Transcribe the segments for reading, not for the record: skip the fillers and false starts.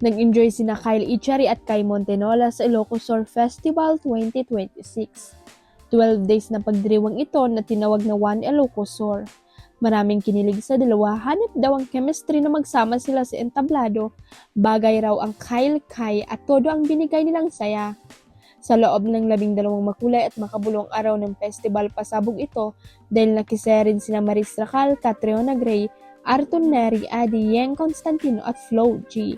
Nag-enjoy sina Kyle Echari at Kai Montenola sa Ilocos Sur Festival 2026. 12 days na pagdiriwang ito na tinawag na One Ilocos Sur. Maraming kinilig sa dalawa, hanap daw ang chemistry na magsama sila sa entablado. Bagay raw ang Kyle Kai at todo ang binigay nilang saya. Sa loob ng 12 makulay at makabulong araw ng festival pasabog ito dahil nakisaya rin sina Maris Racal, Catriona Gray, Arthur Neri, Adi, Yeng Constantino at Flo G.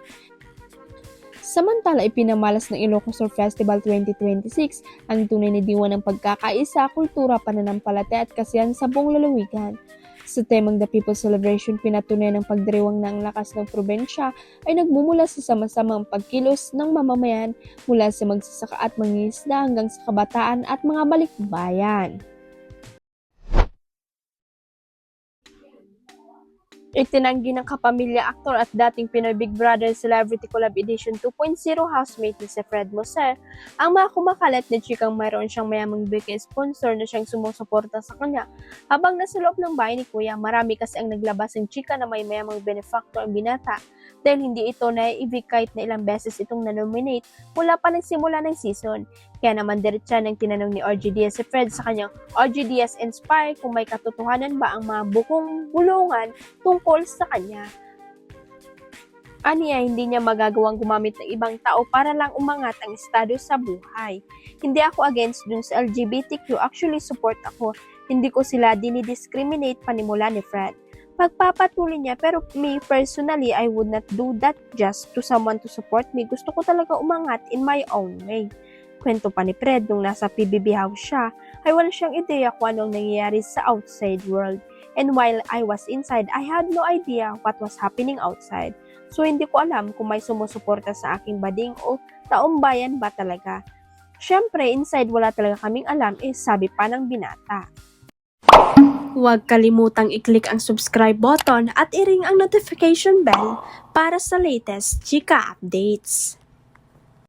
Samantala, ipinamalas ng Ilocos Sur Festival 2026 ang tunay na diwa ng pagkakaisa, kultura, pananampalataya at kasiyahan sa buong lalawigan. Sa temang The People's Celebration, pinatunay ng pagdiriwang na ang lakas ng probensya ay nagmumula sa sama-samang pagkilos ng mamamayan mula sa magsasaka at mangingisda hanggang sa kabataan at mga balikbayan. Itinanggi ng kapamilya aktor at dating Pinoy Big Brother Celebrity Collab Edition 2.0 housemate na si Fred Moser ang mga kumakalat na chikang mayroon siyang mayamang bigay sponsor na siyang sumusuporta sa kanya. Habang nasa loob ng bahay ni Kuya, marami kasi ang naglabas ng chika na may mayamang benefactor ang binata dahil hindi ito naiibig kahit na ilang beses itong nanominate mula pa nagsimula ng season. Kaya naman diretsa nang tinanong ni RG Diaz si Fred sa kanyang RG Diaz Inspire kung may katotohanan ba ang mga bukong bulungan tungkol sa kanya. Aniya, hindi niya magagawang gumamit ng ibang tao para lang umangat ang estado sa buhay. Hindi ako against dun sa LGBTQ, actually support ako. Hindi ko sila dinidiscriminate panimula ni Fred. Pagpapatuloy niya, pero me personally, I would not do that just to someone to support me. Gusto ko talaga umangat in my own way. Kwento pa ni Fred nung nasa PBB house siya, ay wala siyang ideya kung anong nangyayari sa outside world. And while I was inside, I had no idea what was happening outside. So hindi ko alam kung may sumusuporta sa aking bading o taong bayan ba talaga. Syempre, inside wala talaga kaming alam, sabi pa ng binata. Huwag kalimutang i-click ang subscribe button at i-ring ang notification bell para sa latest chika updates.